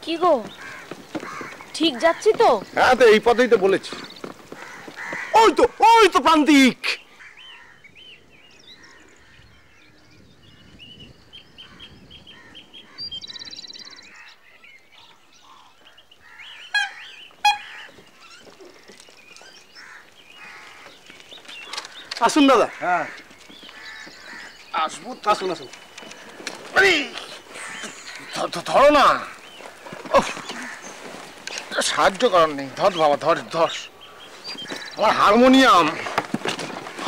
কি গো, ঠিক যাচ্ছি তো? হ্যাঁ, তো এই পথেই তো বলেছি। ওই তো প্রান্তিক। আসুন দাদা। হ্যাঁ আসবো। আসুন আসুন। ধরো না, সাহায্য করার নেই। ধর বাবা, ধর ধর। আমার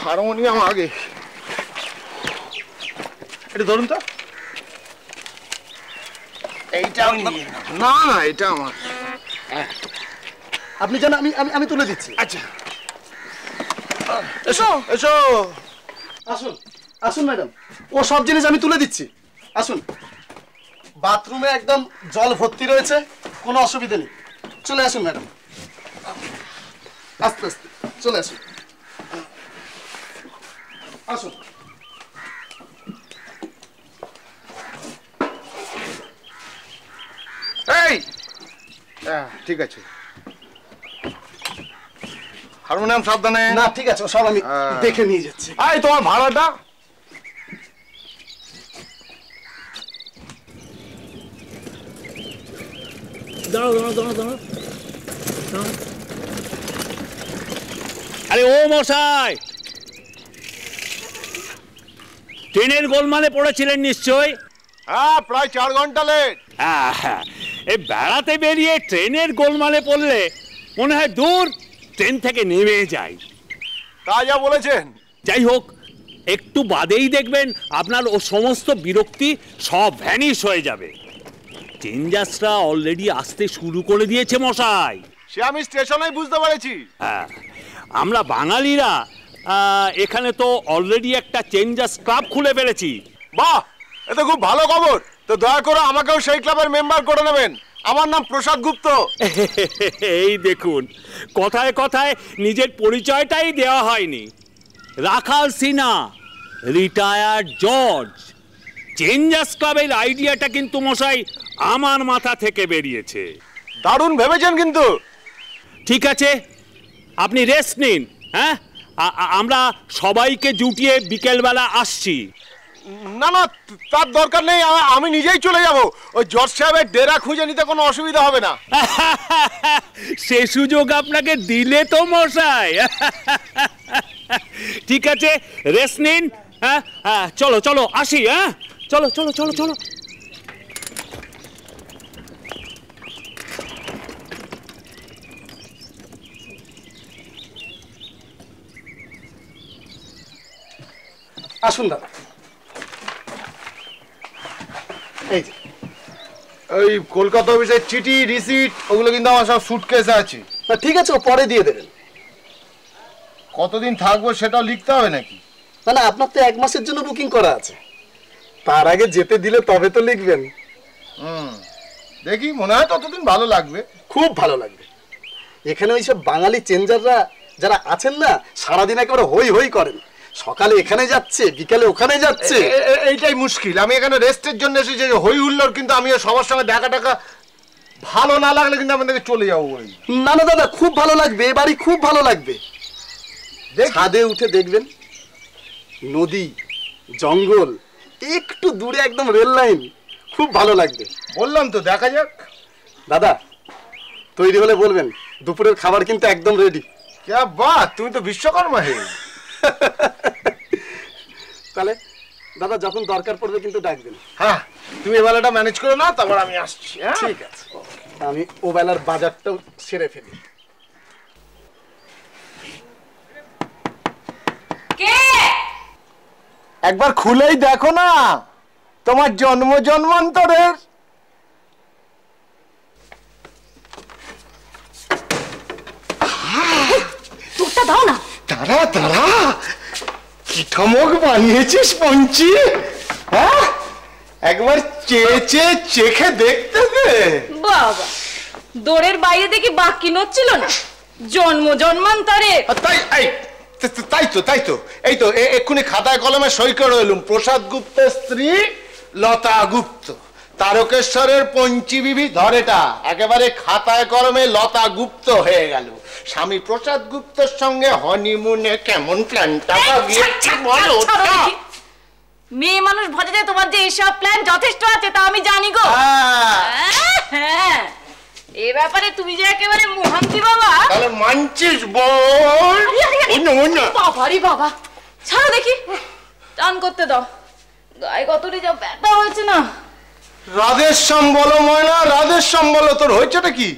হারমোনিয়াম আগে এটা ধরুন তো। এইটা না, এটা আমার। আপনি জানেন আমি তুলে দিচ্ছি। আচ্ছা এসো এসো। আসুন আসুন ম্যাডাম, ও সব জিনিস আমি তুলে দিচ্ছি। আসুন, বাথরুমে একদম জল ভর্তি রয়েছে, কোনো অসুবিধা নেই। চলে আসুন ম্যাডাম, আস্তে আস্তে চলে আসুন। আসুন। এই ঠিক আছে, হারমোনিয়াম সাবধানে। না ঠিক আছে, সব আমি দেখে নিয়ে যাচ্ছি। এই তোমার ভাড়াটা। দাঁড়াও দাঁড়াও দাঁড়াও দাঁড়াও। আরে ও মশাই, ট্রেনের গোলমালে পড়েছিলেন নিশ্চয়? হ্যাঁ, প্রায় 4 ঘন্টা লেট। হ্যাঁ, এই বেড়াতে বেরিয়ে ট্রেনের গোলমালে পড়লে মনে হয় দূর ট্রেন থেকে নেমে যাই। তা যা বলেছেন। যাই হোক, একটু বাদেই দেখবেন আপনার ও সমস্ত বিরক্তি সব ভ্যানিশ হয়ে যাবে। ট্রেন যাত্রা অলরেডি আসতে শুরু করে দিয়েছে মশাই। সে আমি স্টেশনেই বুঝতে পেরেছি। হ্যাঁ, আমরা বাঙালিরা এখানে তো অলরেডি একটা চেঞ্জার্স ক্লাব খুলে ফেলেছি। বাহ, এটা খুব ভালো খবর। তো দয়া করে আমাকেও সেই ক্লাবের মেম্বার করে নেবেন। আমার নাম প্রসাদ গুপ্ত। এই দেখুন, কথায় কথায় নিজের পরিচয়টাই দেওয়া হয়নি। রাখাল সিনহা, রিটায়ার্ড জজ। চেঞ্জার্স ক্লাবের আইডিয়াটা কিন্তু মশাই আমার মাথা থেকে বেরিয়েছে। দারুণ ভেবেছেন কিন্তু। ঠিক আছে, আপনি রেস্ট নিন। হ্যাঁ, আমরা সবাইকে জুটিয়ে বিকেলবেলা আসছি। না না, তার দরকার নেই, আমি নিজেই চলে যাব। ওই জজ সাহেবের ডেরা খুঁজে নিতে কোনো অসুবিধা হবে না। সে সুযোগ আপনাকে দিলে তো মশাই। ঠিক আছে, রেস্ট নিন। হ্যাঁ হ্যাঁ, চলো চলো আসি। হ্যাঁ, চলো চলো চলো চলো। আসুন দাদা, এই যে ওই কলকাতা অফিসের চিঠি, রিসিট, ওগুলো কিন্তু আমার সব সুটকেসে আছে। ঠিক আছে, ও পরে দিয়ে দেবেন। কতদিন থাকবো সেটাও লিখতে হবে নাকি? না না, আপনার তো 1 মাসের জন্য বুকিং করা আছে। তার আগে যেতে দিলে তবে তো লিখবেন। দেখি, মনে হয় ততদিন ভালো লাগবে। খুব ভালো লাগবে। এখানে ওইসব বাঙালি চেঞ্জাররা যারা আছেন না, সারাদিন একেবারে হই হই করেন। সকালে এখানে যাচ্ছে, বিকালে ওখানে যাচ্ছে। এইটাই মুশকিল। আমি এখানে রেস্টের জন্য এসেছি, হই হুল্লোড় কিন্তু আমিও সবার সঙ্গে দেখা ভালো না লাগলে কিন্তু আমাদেরকে চলে যাবো। না না দাদা, খুব ভালো লাগবে, এ বাড়ি খুব ভালো লাগবে। ছাদে উঠে দেখবেন নদী, জঙ্গল, একটু দূরে একদম রেল লাইন, খুব ভালো লাগবে। বললাম তো, দেখা যাক। দাদা, তৈরি হলে বলবেন। দুপুরের খাবার কিন্তু একদম রেডি। কে বাত, তুমি তো বিশ্বকর্মা হে। তাহলে দাদা, যখন দরকার পড়বে কিন্তু ডাকবেন। হ্যাঁ, তুমি এই বেলাটা ম্যানেজ করো না, তারপর আমি আসছি। ঠিক আছে, আমি ও বেলার বাজারটাও সেরে ফেলি। কে? একবার খুলেই দেখো না, তোমার জন্মান্তরের। তোরটা দাও না। তারা তারা কি ঠমক বানিয়েছিস পঞ্চি। হ্যাঁ, একবার চেয়ে চেখে দেখতে দে। বাবা, দৌড়ের বাইরে দেখি বাকি নচ্ছিল না। জন্মান্তরে। তাই তো এই তো এক্ষুনি খাতায় কলমে সই করে এলুম। প্রসাদ গুপ্তের স্ত্রী লতা গুপ্ত। তারকেশ্বরের পঞ্চবিবি ধরেটা একেবারে খাতায় কলমে লতা গুপ্ত হয়ে গেল। স্বামী প্রসাদ গুপ্তর সঙ্গে হনিমুনে কেমন প্ল্যানটা বলো। মেয়ে মানুষ ভজে যায়, তোমার যে এইসব প্ল্যান যথেষ্ট আছে তা আমি জানি গো। হ্যাঁ, এ ব্যাপারে তুমি যে একেবারে মহান্তি বাবা। তাহলে মানছিস বল? বাবারি বাবা, ছাড়ো দেখি, টান করতে দাও, গায়ে কতটি যা ব্যথা হয়েছে না। রাধেশ্যাম বলো ময়না, রাধেশ্যাম বলো, তোর হয়েছেটা কি?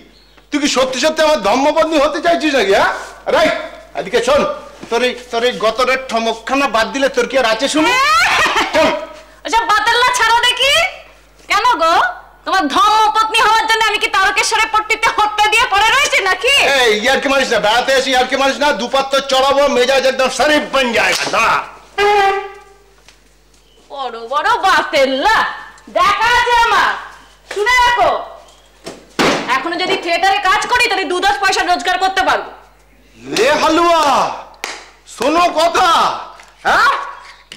তুই কি সত্যি সত্যি আমার ধর্মপত্নী হতে চাইছিস নাকি? হ্যাঁ রাইট, এদিকে শোন, তোর এই গতরের ঠমকখানা বাদ দিলে তোর কি আর আছে শুনি? ওসব বাতাল্লা ছাড়ো দেখি। কেন গো, তোমার ধর্মপত্নী হওয়ার জন্য আমি কি তারকেশ্বরের পট্টিতে হত্যা দিয়ে পড়ে রয়েছে নাকি? এই ইয়ারকি মারিস না, বেড়াতে এসে ইয়ারকি মারিস না, দুপাত্র চড়াবো, মেজাজ একদম শরীফ বন যায়। না বড় বড় বাতেল্লা দেখা আছে আমার, শুনে রাখো। এখনো যদি থিয়েটারে কাজ করি তাহলে 2-10 পয়সা রোজগার করতে পারবো। লে হালুয়া, শোনো কথা। হ্যাঁ,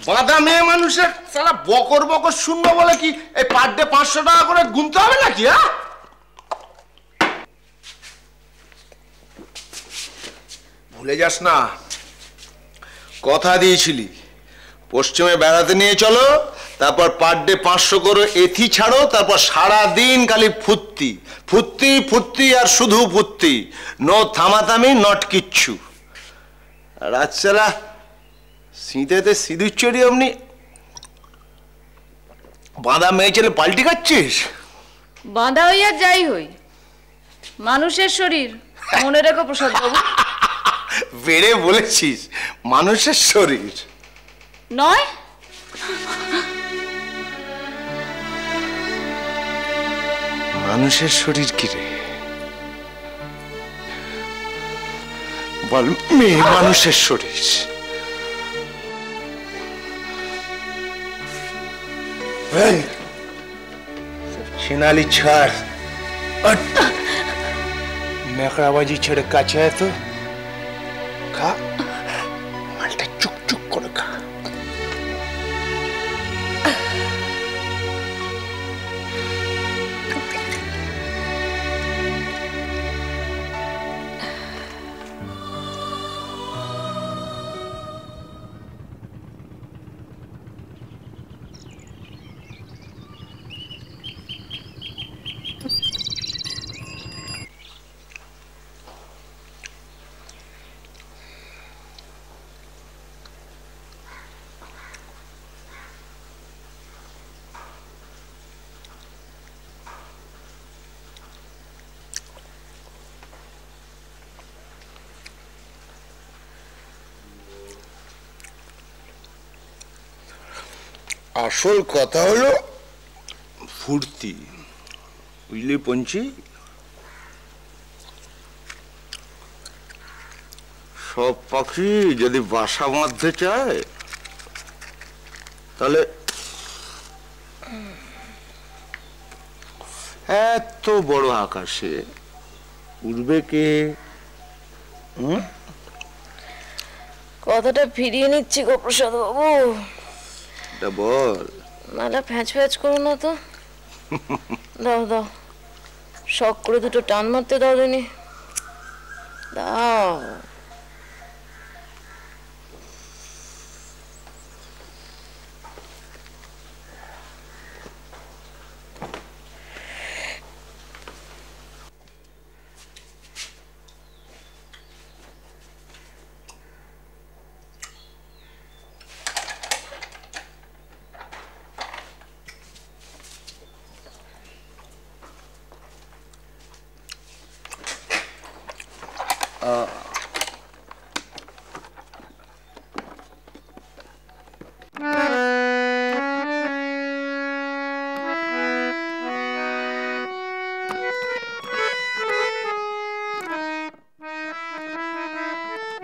বাঁধা মেয়ে মানুষের সালা বকর বকর শুনবো বলে কি এই পার ডে 500 টাকা করে গুনতে হবে নাকি? হ্যাঁ, ভুলে যাস না, কথা দিয়েছিলি পশ্চিমে বেড়াতে নিয়ে চলো, তারপর পার ডে 500 করে এথি ছাড়ো, তারপর সারা দিন খালি ফুর্তি ফুর্তি ফুর্তি আর শুধু ফুর্তি, নো থামাথামি, নট কিচ্ছু। রাতসালা শীতেতে সিঁদুর চড়ি অমনি বাঁধা মেয়ে ছেলে পাল্টি খাচ্ছিস। বাঁধা হই আর যাই হই, মানুষের শরীর, মনে রেখো প্রসাদ বাবু। বেড়ে বলেছিস, মানুষের শরীর নয়। মানুষের শরীর কি রে? বল, মেয়ে মানুষের শরীর। ছিনালি ছাড়, মেকড়াবাজি ছেড়ে কাছে আয় তো, খা মালটা চুকচুক করে খা। আসল কথা হলো ফুর্তি, বুঝলি পঞ্চি? সব পাখি যদি বাসা বাঁধতে চায় তাহলে এত বড় আকাশে উড়বে কে? কথাটা ফিরিয়ে নিচ্ছি গো প্রসাদ বাবু। বল, নালা ফ্যাঁচ ফ্যাঁচ করো না তো। দাও দাও, শখ করে দুটো টান মারতে দাও দিনি, দাও।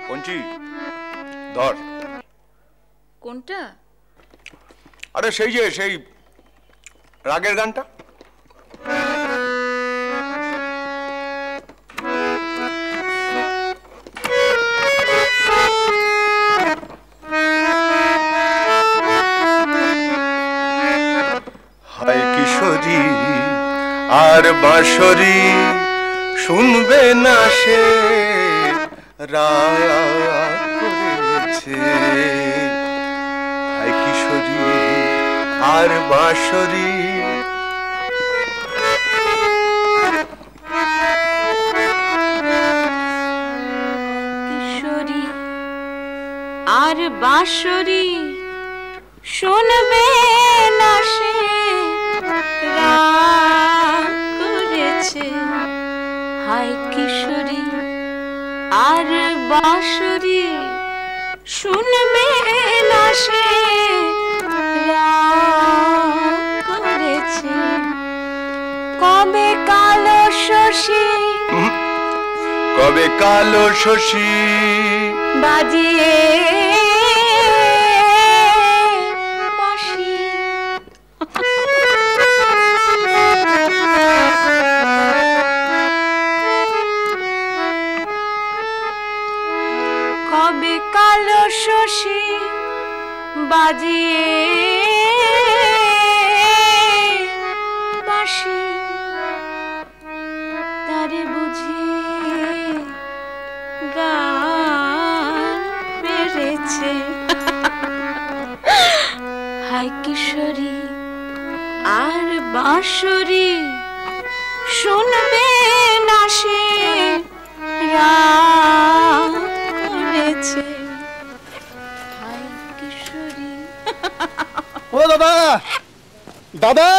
পঞ্চি ধর। কোনটা? আরে সেই যে সেই রাগের গানটা। হায় কিশোরী বাঁশরি শুনবে না সে রাগ করেছে। হায় কিশোরী আর বাঁশরি কিশোরী আর বাঁশরি শুনবে না সে রাগ করেছে। হায় কিশোরী আর বাঁশরি শুনবে না সে রাগ করেছে। কবে কালো শশী কবে কালো শশী বাজিয়ে বাঁশি। কবে কালো শশী বাজিয়ে বাঁশি তারে বুঝিয়ে গান পেরেছে। হায় কিশোরী আর বাঁশরি শুনবে না সে রাগ করেছে। হায় কিশোরী। ও দাদা, দাদা,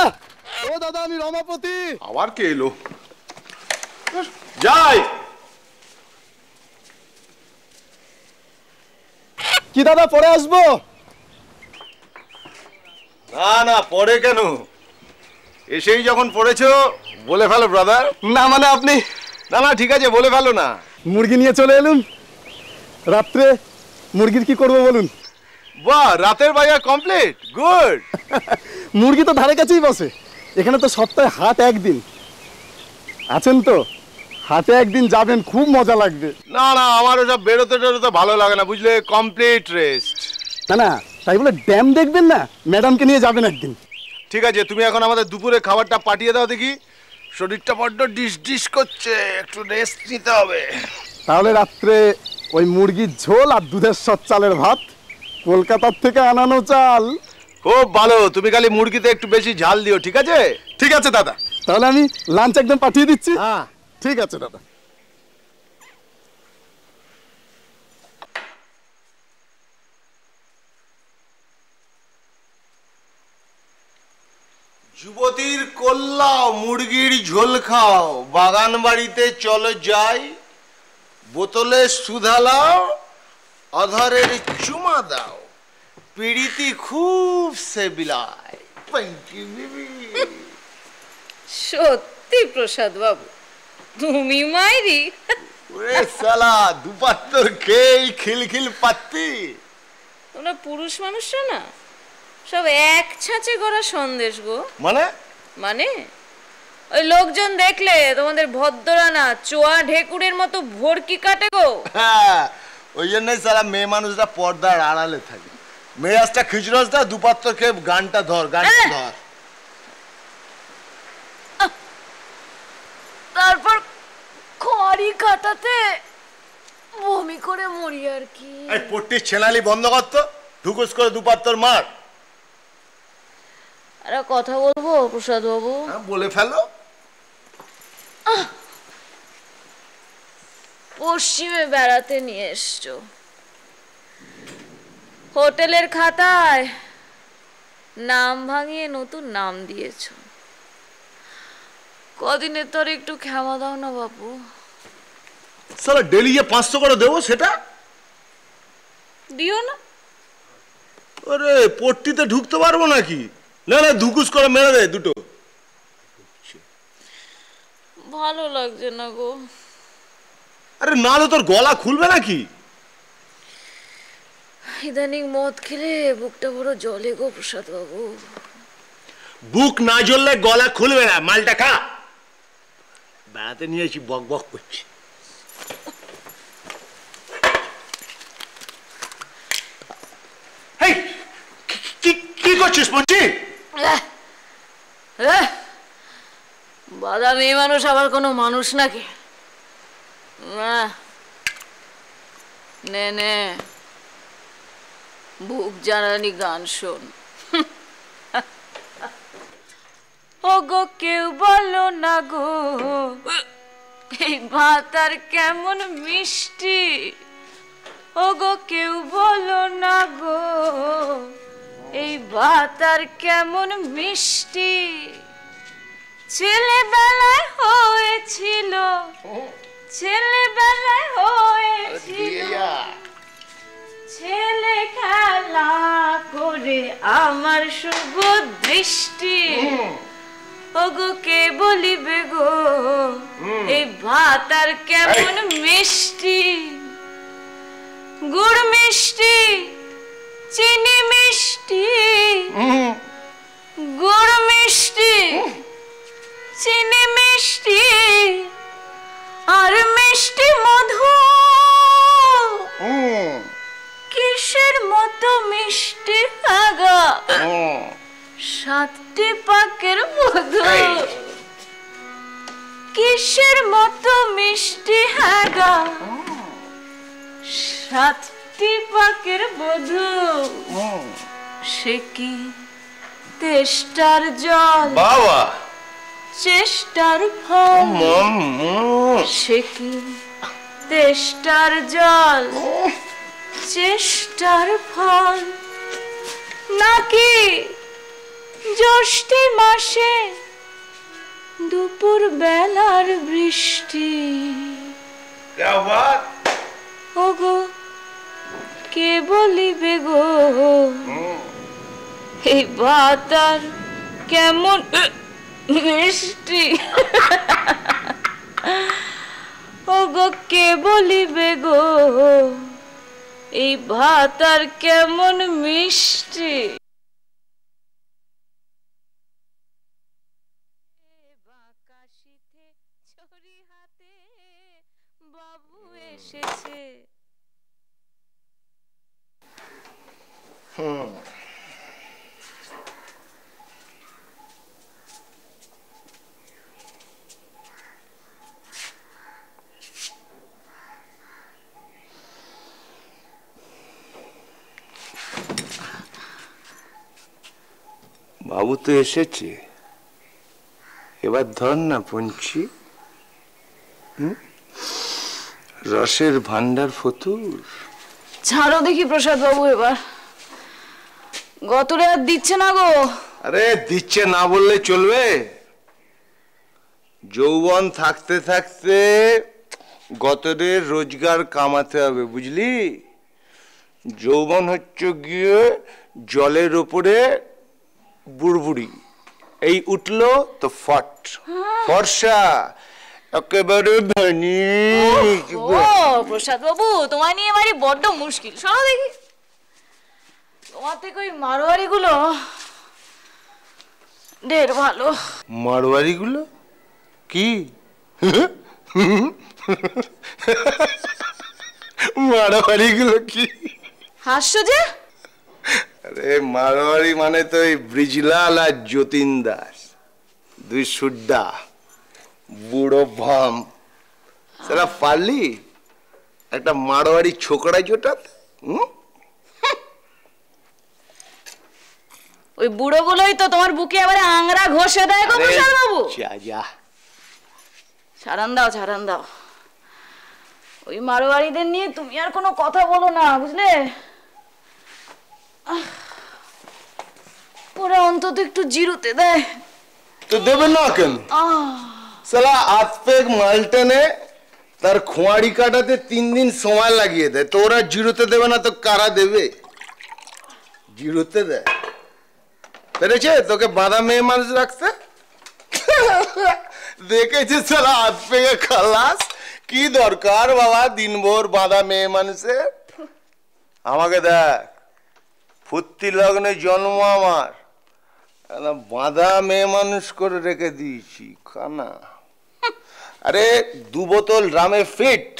ও দাদা, আমি রমাপতি। আবার কে এলো? যাই। কি দাদা, পরে আসবো? না না, পরে কেন, এসেই যখন পড়েছো বলে ফেলো ব্রাদার। না মানে আপনি? না না, ঠিক আছে, বলে ফেলো না। মুরগি নিয়ে চলে এলুম। রাত্রে মুরগির কি করবো বলুন? বাহ, রাতের বাজার কমপ্লিট, গুড। মুরগি তো ধারে কাছেই বসে। এখানে তো সপ্তাহে হাট একদিন। আছেন তো? হাটে একদিন যাবেন, খুব মজা লাগবে। না না, আমার ওসব বেরোতে টেরোতে ভালো লাগে না, বুঝলে, কমপ্লিট রেস্ট। না না, তাই বলে ড্যাম দেখবেন না, ম্যাডামকে নিয়ে যাবেন একদিন। ঠিক আছে, তুমি এখন আমাদের দুপুরে খাবারটা পাঠিয়ে দাও দেখি, শরীরটা বড্ড ডিশ ডিশ করছে, একটু রেস্ট নিতে হবে। তাহলে রাত্রে ওই মুরগির ঝোল আর দুধের সৎ চালের ভাত, কলকাতার থেকে আনানো চাল। খুব ভালো, তুমি খালি মুরগিতে একটু বেশি ঝাল দিও, ঠিক আছে? ঠিক আছে দাদা, তাহলে আমি লাঞ্চ একদম পাঠিয়ে দিচ্ছি। হ্যাঁ ঠিক আছে দাদা। যুবতীর কল্যাও মুরগির ঝোল খাও, বাগান বাড়িতে চলো যাই, বোতলে সুধালাও, অধরের চুমা দাও, পিড়িতি খুব সে বিলায়। সত্যি প্রসাদ বাবু, তুমি মাইরি। ওরে শালা, দুপাত্তর খেয়েই খিলখিল পাত্তি। তোমরা পুরুষ মানুষরা না সব এক ছাঁচে করা সন্দেশ গো। মানে? মানে ওই লোকজন দেখলে তোমাদের ভদ্ররা না চোয়া ঢেকুরের মতো ভরকি কাটে গো। হ্যাঁ, ওই জন্যই সারা মেয়ে মানুষরা পর্দার আড়ালে থাকে। মেয়াজটা খিচড়সটা দুপাত্তর খেয়ে গানটা ধর, গানটা ধর। তারপর খড়ি কাটাতে বমি করে মরি আর কি। এই পট্টির ছেনালি বন্ধ করতো, ঢুকুস করে দুপাত্তর মার। আরে কথা বলবো প্রসাদ বাবু? বলে ফেলো। পশ্চিমে বেড়াতে নিয়ে এসছো, হোটেলের খাতায় নাম ভাঙিয়ে নতুন নাম দিয়েছ। কদিনের তোর একটু ক্ষমা দাও না বাবু। সালা ডেলি যে 500 করে দেবো সেটা দিও না। আরে পট্টিতে ঢুকতে পারবো নাকি? না না, ধুকুস করে মেরে দে দুটো। ভালো লাগছে না গো। আরে না, তোর গলা খুলবে নাকি? ইদানিং মদ খেলে বুকটা বড় জ্বলে গো প্রসাদ বাবু। বুক না জ্বললে গলা খুলবে না, মালটা খা। বেড়াতে নিয়ে এসি বক বক করছি। কি করছিস পঞ্চি? বাধা মেয়ে মানুষ আবার কোনো মানুষ নাকি? নে নে বুক জানানি গান শোন। ও গো কেউ বলো না গো এই ভাত আর কেমন মিষ্টি। ও গো কেউ বলো না গো এই ভাত আর কেমন মিষ্টি। ছেলেবেলায় হয়েছিল ছেলেবেলায় হয়েছিল ছেলে খেলা করে আমার শুভ দৃষ্টি। ওগো কে বলিবে গো এই ভাত আর কেমন মিষ্টি। গুড় মিষ্টি চিনি মিষ্টি গুড় মিষ্টি চিনি মিষ্টি আর মিষ্টি মধু। কিসের মতো মিষ্টি আগা 7টি পাকের মধু। কিসের মতো মিষ্টি আগা 7টি পাকের মধু। সে কি তেষ্টার জল বাবা চেষ্টার ফল। সে কি তেষ্টার জল চেষ্টার ফল নাকি জ্যৈষ্ঠ মাসে দুপুর বেলার বৃষ্টি। ওগো কে বলিবে গো এই ভাত আর কেমন মিষ্টি। ওগো কে বলিবে গো এই ভাত আর কেমন মিষ্টি। বাঁকাশিতে ছড়ি হাতে বাবু এসেছে। বাবু তো এসেছে, এবার ধর না পঞ্চি। রসের ভান্ডার ফতুর। ছাড়ো দেখি প্রসাদ বাবু, এবার গতরে আর দিচ্ছে না গো। আরে দিচ্ছে না বললে চলবে? যৌবন থাকতে থাকতে গতরের রোজগার কামাতে হবে, বুঝলি? যৌবন হচ্ছে গিয়ে জলের ওপরে বুড়বুড়ি, এই উঠলো তো ফট ফর্সা একেবারে ধনী। প্রসাদ বাবু তোমায় নিয়ে বাড়ি বড্ড মুশকিল। শোনো দেখি তোমার থেকে ওই মারোয়ারি গুলো ঢের ভালো। মারোয়ারি গুলো কি? মারোয়ারি গুলো কি হাসছো যে? আরে মারোয়ারি মানে তো এই ব্রিজলাল আর যতীন দাস, দুই সুড্ডা বুড়ো ভাম। সেটা পারলি একটা মারোয়ারি ছোকরা জোটাত? ওই বুড়ো গুলোই তো তোমার বুকে এবারে আংরা ঘষে দেয় গো প্রসাদ বাবু। ছাড়ান দাও ছাড়ান দাও, ওই মারোয়ারিদের নিয়ে তুমি আর কোনো কথা বলো না, বুঝলে? ওরা অন্তত একটু জিরুতে দেয় তো দেবে না কেন? সালা আজ পেগ মালটেনে তার খোঁয়াড়ি কাটাতে 3 দিন সময় লাগিয়ে দেয়, তো ওরা জিরোতে দেবে না তো কারা দেবে? জিরোতে দেয়। পেরেছে তোকে বাঁধা মেয়ে মানুষ রাখতে? দেখেছে সালা আজ পেগে খালাস। কি দরকার বাবা দিনভর বাঁধা মেয়ে মানুষের? আমাকে দেখ, ফুর্তি লগ্নে জন্ম আমার, বাঁধা মেয়ে মানুষ করে রেখে দিয়েছি খানা। আরে 2 বোতল রামে ফিট